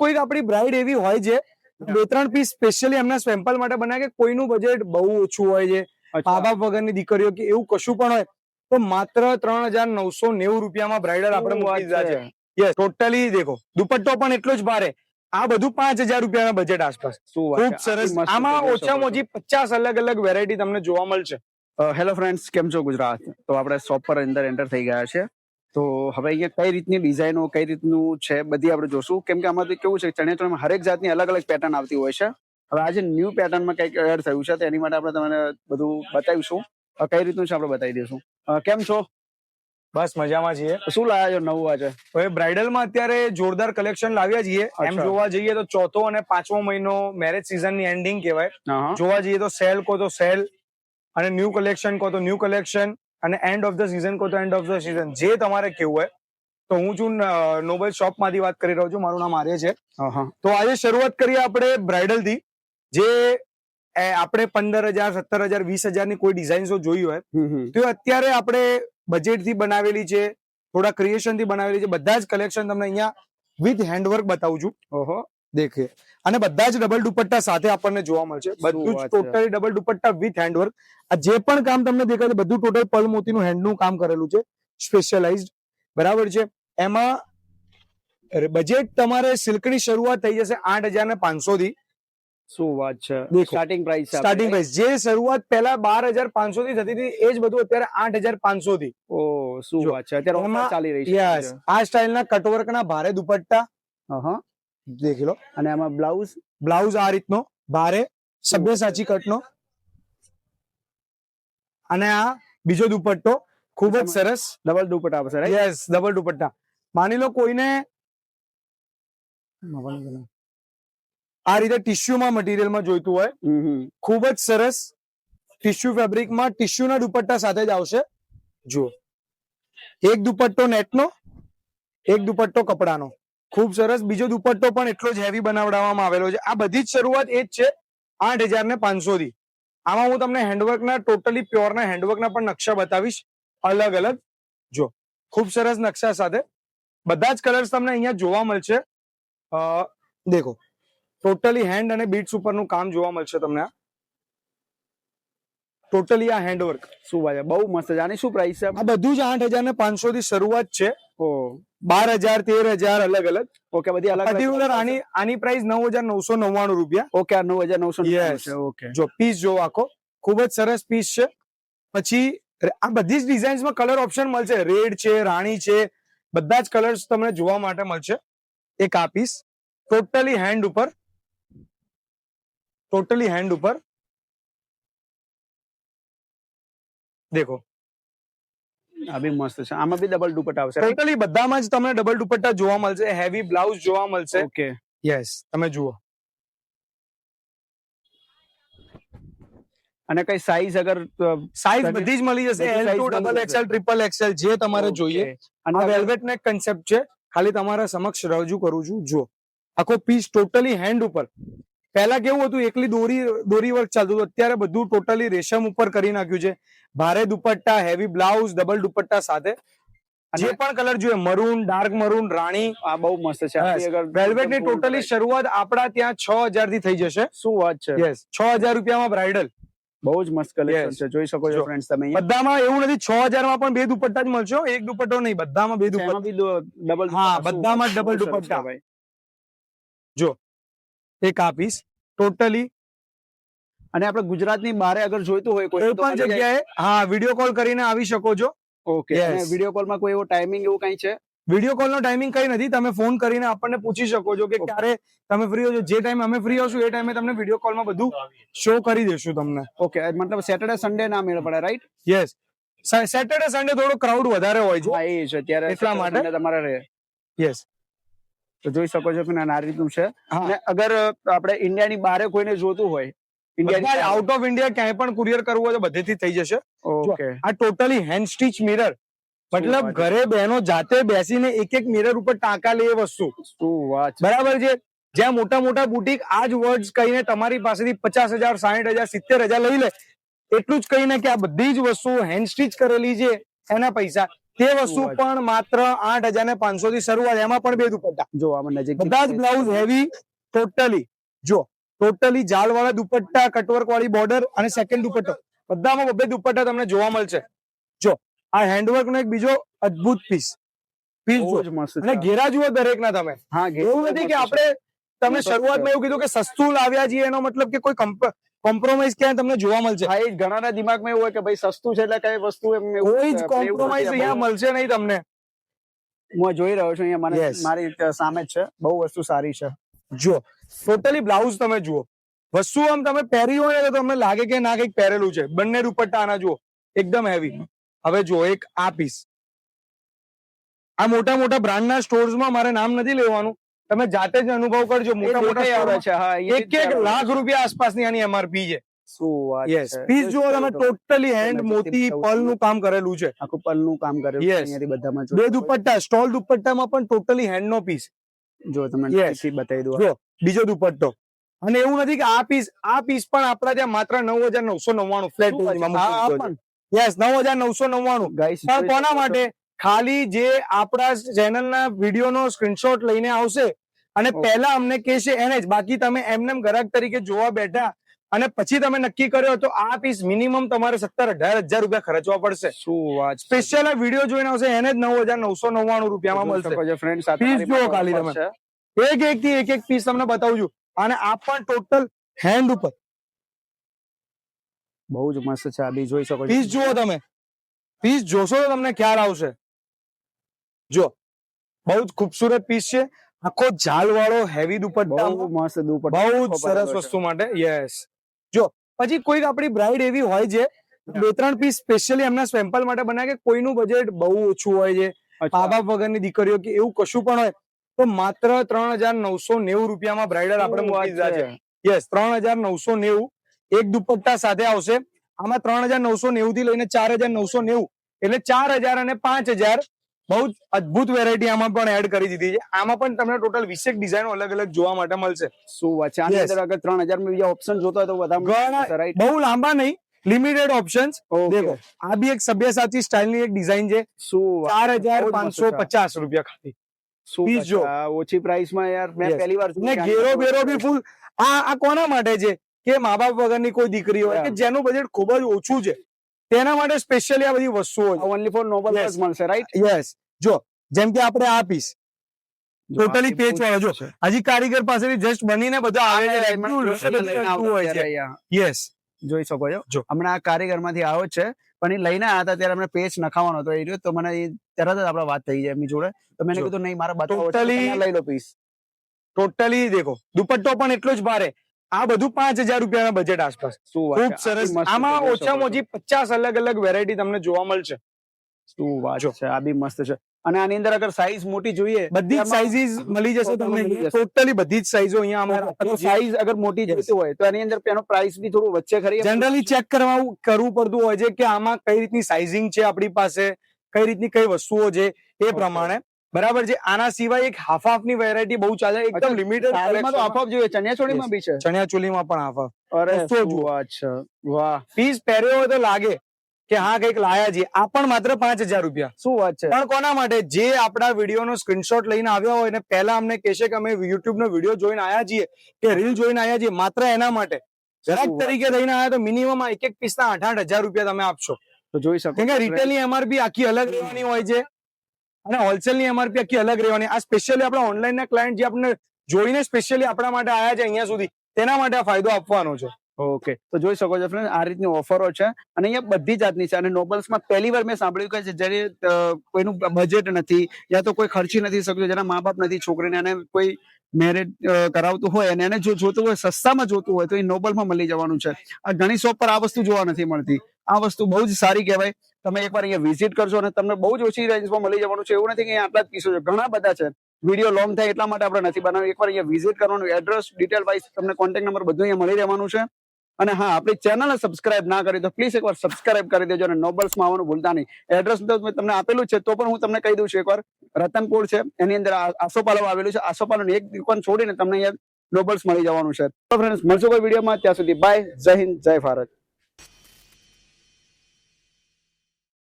કોઈક આપણી બ્રાઇડ એવી હોય છે 2-3 પીસ સ્પેશિયલી એમના સેમ્પલ માટે બનાવે કે કોઈનું બજેટ બહુ ઓછું હોય છે, મા બાપ વગરની દીકરીઓ કે એવું કશું પણ હોય તો માત્ર 3,990 રૂપિયામાં બ્રાઇડલ આપણે મૂકી દીધા છે. યસ, ટોટલી દેખો દુપટ્ટો પણ એટલો જ ભારે. આ બધું 5,000 રૂપિયાના બજેટ આસપાસ. ખૂબ સરસ. આમાં ઓછામાં ઓછી 50 અલગ અલગ વેરાયટી તમને જોવા મળશે. હેલો ફ્રેન્ડ્સ, કેમ છો ગુજરાત? તો આપણે શોપ પર અંદર એન્ટર થઈ ગયા છે. તો હવે અહીંયા કઈ રીતની ડિઝાઇનો, કઈ રીતનું છે બધી આપણે જોશું. કેમ કે આમાંથી કેવું છે, ચણિયાચોળીમાં હરેક જાતની અલગ અલગ પેટર્ન આવતી હોય છે. હવે આજે ન્યૂ પેટર્નમાં કંઈક એડ થયું છે, તો એની માટે આપણે તમને બધું બતાવીશું. કઈ રીતનું છે આપણે બતાવી દઈશું. કેમ છો? બસ મજામાં છીએ. શું લાવ્યા છો નવું આજે? હવે બ્રાઇડલમાં અત્યારે જોરદાર કલેક્શન લાવ્યા છીએ. એમ જોવા જઈએ તો ચોથો અને 5મો મહિનો મેરેજ સિઝનની એન્ડિંગ કહેવાય. જોવા જઈએ તો સેલ કહો તો સેલ, અને ન્યૂ કલેક્શન કહો તો ન્યૂ કલેક્શન, અને એન્ડ ઓફ ધ સીઝન કહો તો એન્ડ ઓફ ધ સીઝન. જે તમારે કેવું હોય. તો હું છું નોબલ શોપ માંથી વાત કરી રહ્યો છું. મારું નામ આર્ય છે. તો આજે શરૂઆત કરીએ આપણે બ્રાઇડલ થી. જે આપણે 15,000, 17,000, 20,000 ની કોઈ ડિઝાઇન્સો જોઈ હોય તો અત્યારે આપણે બજેટ થી બનાવેલી છે, થોડા ક્રિએશન થી બનાવેલી છે. બધા જ કલેક્શન તમને અહીંયા વિથ હેન્ડવર્ક બતાવું છું. ઓહો, દેખે. અને બધા જ ડબલ દુપટ્ટા સાથે આપણને જોવા મળશે. બધું જ totally double dupatta with handwork. આ જે પણ કામ તમને દેખાય છે બધું ટોટલ પલ મોતીનું હેન્ડનું કામ કરેલું છે, સ્પેશિયલાઇઝડ. બરાબર છે. એમાં બજેટ તમારે સિલ્કની શરૂઆત થઈ જશે 8,500 થી. શું વાત છે. સ્ટાર્ટિંગ પ્રાઇસ છે. સ્ટાર્ટિંગ પ્રાઇસ જે શરૂઆત પહેલા 12,500 થી થતી હતી એ જ બધું અત્યારે 8,500 થી. ઓ શું વાત છે. અત્યારે ઓફર ચાલી રહી છે. યસ, આ સ્ટાઇલના કટવર્ક ના ભારે દુપટ્ટા. દેખી લો. અને આમાં બ્લાઉઝ આ રીતનો ભારે સભ્યસાચી કટનો. અને આ બીજો દુપટ્ટો ખૂબ જ સરસ ડબલ દુપટ્ટા આવશે, રાઈટ? Yes, double dupatta. માની લો કોઈને આ રીતે ટિશ્યુમાં મટીરિયલમાં જોઈતું હોય, ખૂબ જ સરસ ટિશ્યુ ફેબ્રિકમાં ટિશ્યુના દુપટ્ટા સાથે જ આવશે. જુઓ, એક દુપટ્ટો નેટનો, એક દુપટ્ટો કપડાનો. ખૂબ સરસ. બીજો દુપટ્ટો પણ એટલો જ હેવી બનાવવામાં આવેલો છે. આ બધી જ શરૂઆત એ જ છે 8,500 થી. આમાં હું તમને હેન્ડવર્કના ટોટલી પ્યોરના હેન્ડવર્કના પણ નકશા બતાવીશ અલગ અલગ. જો, ખૂબ સરસ નકશા સાથે બધા જ કલર્સ તમને અહીંયા જોવા મળશે. દેખો, ટોટલી હેન્ડ અને બીટ્સ ઉપરનું કામ જોવા મળશે તમને. આ ટોટલી આ હેન્ડવર્ક. શું વાત છે, બહુ મસ્ત છે. આની શું પ્રાઇસ છે? આ બધું જ 8,500 થી શરૂઆત છે. 12,000, 13,000 અલગ અલગ. ઓકે, બધી અલગ પર્ટિક્યુલર આની પ્રાઇસ 9,999 રૂપિયા. ઓકે, આ 9,999. ઓકે, જો પીસ જો આખો ખૂબ જ સરસ પીસ છે. પછી આ બધી જ ડિઝાઇન્સમાં કલર ઓપ્શન મળશે. રેડ છે, રાણી છે, બધા જ કલર્સ તમને જોવા માટે મળશે. એક આ પીસ ટોટલી હેન્ડ ઉપર, ટોટલી હેન્ડ ઉપર. દેખો, આ બી મસ્ત છે. આમાં બી ડબલ દુપટ્ટા આવશે. ટોટલી બધામાં જ તમને ડબલ દુપટ્ટા જોવા મળશે. હેવી બ્લાઉઝ જોવા મળશે. ઓકે, યસ, તમે જુઓ. અને કઈ સાઈઝ અગર સાઈઝ બધી જ મળી જશે. L2, XXL, XXL જે તમારે જોઈએ. અને વેલ્વેટ નો એક કન્સેપ્ટ છે, ખાલી તમારા સમક્ષ રજૂ કરું છું. જો, આખો પીસ ટોટલી હેન્ડ ઉપર. પહેલા કેવું હતું, એકલી દોરી વર્ક ચાલતું હતું. અત્યારે બધું ટોટલી રેશમ ઉપર કરી નાખ્યું છે. ભારે dupatta, heavy blouse, double dupatta સાથે. જે પણ કલર જોઈએ, મરૂન, ડાર્ક મરૂન, રાણી, આ બહુ મસ્ત છે. વેલ્વેટ ની ટોટલી શરૂઆત આપણા ત્યાં 6,000 થી થઈ જશે. શું વાત છે. યસ, 6,000 રૂપિયામાં બ્રાઇડલ. બહુ જ મસ્ત કલેક્શન છે. જોઈ શકો છો ફ્રેન્ડ્સ તમે. બધામાં એવું નથી 6,000 માં પણ બે દુપટ્ટા જ મળશે. એક દુપટ્ટો નહીં, બધામાં બે દુપટ્ટા. ડબલ. હા, બધામાં ડબલ દુપટ્ટા. જો, એક આ પીસ ટોટલી. અને આપણે ગુજરાતની બહાર અગર જોઈતું હોય કોઈ પણ જગ્યાએ, હા, વિડીયો કોલ કરીને આવી શકો છો. ઓકે, અને વિડીયો કોલમાં કોઈ એવો ટાઈમિંગ એવું કઈ છે? વિડીયો કોલ નો ટાઈમિંગ કઈ નથી. તમે ફોન કરીને આપણને પૂછી શકો છો કે ક્યારે તમે ફ્રી હો છો. જે ટાઈમ અમે ફ્રી હોશું એ ટાઈમે તમને વિડીયો કોલમાં બધું શો કરી દેશું તમને. ઓકે, મતલબ સેટરડે સન્ડે ના મેળ પડે, રાઈટ? યસ, સેટરડે સન્ડે થોડો ક્રાઉડ વધારે હોય છે. હા, એ છે. ત્યારે એટલા માટે તમારે રહે. યસ, તો જોઈ શકો છો કે આ રીતનું છે. અને અગર આપણે ઇન્ડિયાની બહાર કોઈને જોતું હોય, ઇન્ડિયા આઉટ ઓફ ઇન્ડિયા ક્યાંય પણ કુરિયર કરવું હોય તો બધેથી થઈ જશે. ઓકે, આ ટોટલી હેન્ડ સ્ટીચ મિરર. મતલબ ઘરે બહેનો જાતે બેસીને એક મિરર ઉપર ટાંકા લે એ વસ્તુ. શું વાત. બરાબર છે. જ્યાં મોટા મોટા બુટીક આ જ વર્ડ્સ કહીને તમારી પાસેથી 50,000, 60,000, 70,000 લઈ લે. એટલું જ કહીને કે આ બધી જ વસ્તુઓ હેન્ડ સ્ટીચ કરેલી છે, એના પૈસા. તે વસ્તુ પણ માત્ર 8,500 થી શરૂઆત, એમાં પણ 2 દુપટ્ટા. જો આમાં નજીક બધા જ બ્લાઉઝ હેવી ટોટલી. જો ટોટલી જાલ વાળા દુપટ્ટા, કટવર્ક વાળી બોર્ડર અને સેકન્ડ દુપટ્ટો, બધામાં 2 દુપટ્ટા તમને જોવા મળશે. જો આ હેન્ડવર્ક નો એક બીજો અદ્ભુત પીસ બહુ જ મસ્ત અને ઘેરા જુઓ દરેક ના તમે. હા, એવું નથી કે આપણે તમે શરૂઆતમાં એવું કીધું કે સસ્તું લાવ્યા છીએ, એનો મતલબ કે કોઈ કોમ્પ્રોમાઇઝ ક્યાં તમને જોવા મળશે? હા, એ ઘણાના દિમાગમાં એવું હોય કે ભાઈ સસ્તું છે એટલે કઈ વસ્તુ એમ કોઈ જ કોમ્પ્રોમાઇઝ અહીંયા મળશે નહીં તમને. હું જોઈ રહ્યો છું અહીંયા મારી સામે જ છે, બહુ વસ્તુ સારી છે. જો ટોટલી બ્લાઉઝ તમે જુઓ, વસ્તુ આમ તમે પહેરી હોય ને તો તમને લાગે કે ના કંઈક પહેરેલું છે. બંને દુપટ્ટા આના જુઓ એકદમ હેવી. હવે જો એક આ પીસ, આ મોટા મોટા બ્રાન્ડના સ્ટોર્સમાં મારે નામ નથી લેવાનું, તમે જાતે જ અનુભવ કરજો. મોટા મોટા આવે છે, હા, 1 લાખ રૂપિયા આસપાસની આની એમઆરપી છે. શું વાત છે. પીસ જો તમે ટોટલી હેન્ડ મોતી પર્લનું કામ કરેલું છે, આખું પર્લનું કામ કરેલું છે અહીંયાથી બધામાં. 2 દુપટ્ટા, સ્ટોલ દુપટ્ટામાં પણ ટોટલી હેન્ડ નો પીસ. જો તમને બતાવી દઉં, જો બીજો દુપટ્ટો. અને એવું નથી કે આ પીસ પણ આપણા ત્યાં માત્ર 9,999 ફ્લેટ રેન્જમાં. યસ, 9,999. પણ કોના માટે? ખાલી જે આપણા ચેનલના વિડીયોનો સ્ક્રીનશોટ લઈને આવશે અને પહેલા અમને કહેશે એને જ. બાકી તમે એમને ગ્રાહક તરીકે જોવા બેઠા અને પછી તમે નક્કી કર્યો તો આ પીસ મિનિમમ તમારે 17,000-18,000 રૂપિયા ખર્ચવા પડશે. શું વાત. સ્પેશિયલ આ વિડીયો જોઈને આવશે એને જ 9,999 રૂપિયામાં મળશે. પીસ જુઓ ખાલી તમે, એક પીસ તમને બતાવું છું. અને આ પણ ટોટલ હેન્ડ ઉપર બહુ જ મસ્ત છે. આ બી જોઈ શકો છો. પીસ જુઓ તમે, પીસ જોશો તો તમને ખ્યાલ આવશે. જો બહુ જ ખૂબસૂરત પીસ છે, આખો જાલ વાળો હેવી દુપટ્ટા, બહુ મસ્ત દુપટ્ટા, બહુ જ સરસ વસ્તુ માટે. યસ. જો પછી કોઈક આપણી બ્રાઇડ એવી હોય છે, 2-3 પીસ સ્પેશિયલી એમના સેમ્પલ માટે બનાવે કે કોઈનું બજેટ બહુ ઓછું હોય છે, મા બાપ વગરની દીકરીઓ કે એવું કશું પણ હોય, તો માત્ર 3,990 રૂપિયામાં બ્રાઇડલ આપણે મૂકી દીધા છે. યસ, 3,990 એક દુપટ્ટા સાથે આવશે. આમાં 3,990 થી લઈને 4,990 એટલે 4,000 અને 5,000 બહુ જ અદ્ભુત વેરાયટી આમાં પણ એડ કરી દીધી છે. આમાં પણ તમને ટોટલ 20 ડિઝાઇનો અલગ અલગ જોવા માટે મળશે. શું વાત છે. આની અંદર અગર 3,000 માં બીજા ઓપ્શન જોતા હોય તો બધા બહુ લાંબા નહીં, લિમિટેડ ઓપ્શન્સ. દેખો આ બી એક સભ્યસાચી સ્ટાઇલની એક ડિઝાઇન છે. 4,550 રૂપિયા ખાલી. પીસ જો ઓછી પ્રાઇસમાં યાર, મેં પહેલી વાર ને ઘેરો બેરો બી ફૂલ. આ કોના માટે છે? કે મા બાપ વગરની કોઈ દીકરી હોય કે જેનું બજેટ ખૂબ જ ઓછું છે, તેના માટે સ્પેશિયલી આ બધી વસ્તુઓ છે. ઓનલી ફોર નોબલ મળશે, રાઈટ? યસ. જો જેમ કે આપણે આ પીસ ટોટલી પેચ વાળો, જો હજી કારીગર પાસેથી જસ્ટ બનીને બધા આવે છે. યસ, જોઈ શકો છો. હમણાં આ કારીગર માંથી આવ્યો છે, પણ એ લઈને આવ્યા હતા ત્યારે અમને પેચ નખાવાનો હતો એ રહ્યો, તો મને તરત જ આપડે વાત થઈ જાય એમની જોડે. તો મેં કીધું નહીં, મારે બતાવો, લઈ લો પીસ. ટોટલી દેખો દુપટ્ટો પણ એટલો જ ભારે. આ બધું 5,000 રૂપિયાના બજેટ આસપાસ. ખૂબ સરસ. આમાં ઓછામાં ઓછી 50 અલગ અલગ વેરાયટી તમને જોવા મળશે. શું વાત છે. આ બી મસ્ત છે. અને આની અંદર અગર સાઈઝ મોટી જોઈએ, બધી જ સાઈઝ મળી જશે તમને. ટોટલી બધી જ સાઈઝો અહીંયા. સાઈઝ અગર મોટી જોઈતી હોય તો એની અંદર એનો પ્રાઇસ બી થોડું વચ્ચે ખરી જનરલી ચેક કરવું પડતું હોય છે કે આમાં કઈ રીતની સાઇઝિંગ છે આપણી પાસે, કઈ રીતની કઈ વસ્તુઓ છે એ પ્રમાણે. બરાબર છે. આના સિવાય એક હાફ હાફ ની વેરાયટી બહુ ચાલે, એકદમ લિમિટેડ. હાફ હાફ જોઈએ, ચણિયાચોળીમાં બી છે. ચણિયાચોળીમાં પણ હાફ હાફ. અરે શું વાત છે. વાહ. પીસ પહેર્યો હોય તો લાગે કે હા કઈક લાયા છે. આ પણ માત્ર 5,000 રૂપિયા. શું વાત છે. પણ કોના માટે? જે આપણા વિડીયોનો સ્ક્રીનશોટ લઈને આવ્યા હોય ને પહેલા અમને કહેશે કે અમે યુટ્યુબ નો વિડીયો જોઈને આવ્યા છીએ કે રીલ જોઈને આવ્યા છીએ, માત્ર એના માટે ગ્રાહક તરીકે લઈને આવ્યા તો મિનિમમ એક પીસ ના 8,000 રૂપિયા તમે આપશો. તો જોઈ શકો. કેમ કે રિટેલ ની એમઆરપી આખી અલગ રહેવાની હોય છે અને હોલસેલ ની એમઆરપી આખી અલગ રહેવાની. આ સ્પેશિયલી આપણા ઓનલાઈન ના ક્લાયન્ટ જે આપણે જોઈને સ્પેશિયલી આપણા માટે આવ્યા છે અહીંયા સુધી, તેના માટે આ ફાયદો આપવાનો છે. ઓકે, તો જોઈ શકો છો ફ્રેન્ડ, આ રીતની ઓફરો છે અને અહીંયા બધી જાતની છે. અને નોબલ્સમાં પહેલી વાર મેં સાંભળ્યું કે જ્યારે કોઈનું બજેટ નથી યા તો કોઈ ખર્ચી નથી શકતું, જેના મા બાપ નથી, છોકરીને એને કોઈ મેરેજ કરાવતું હોય અને એને જો જોતું હોય, સસ્તામાં જોતું હોય, તો એ નોબલમાં મળી જવાનું છે. આ ઘણી શોપ પર આ વસ્તુ જોવા નથી મળતી. આ વસ્તુ બહુ જ સારી કહેવાય. તમે એકવાર અહીંયા વિઝિટ કરશો અને તમને બહુ જ ઓછી રેન્જમાં મળી જવાનું છે. એવું નથી કે અહીંયા આટલા જ પીસો છે, ઘણા બધા છે. વિડીયો લોંગ થાય એટલા માટે આપણે નથી બનાવ્યું. એકવાર અહીંયા વિઝિટ કરવાનું, એડ્રેસ ડિટેલ વાઇઝ તમને કોન્ટેક્ટ નંબર બધું અહીંયા મળી રહેવાનું છે. અને હા, આપણી ચેનલને સબસ્ક્રાઇબ ના કરી તો પ્લીઝ એકવાર સબસ્ક્રાઇબ કરી દેજો અને નોબલ્સમાં આવવાનું ભૂલતા નહીં. એડ્રેસ તો મેં તમને આપેલું છે, તો પણ હું તમને કહી દઉં છું એકવાર. રતનપુર છે, એની અંદર આસોપાલવ આવેલું છે. આસોપાલવની એક દુકાન છોડીને તમને અહીંયા નોબલ્સ મળી જવાનું છે. તો ફ્રેન્ડ્સ, મળશું કોઈ વિડીયોમાં. ત્યાં સુધી બાય. જય હિન્દ, જય ભારત.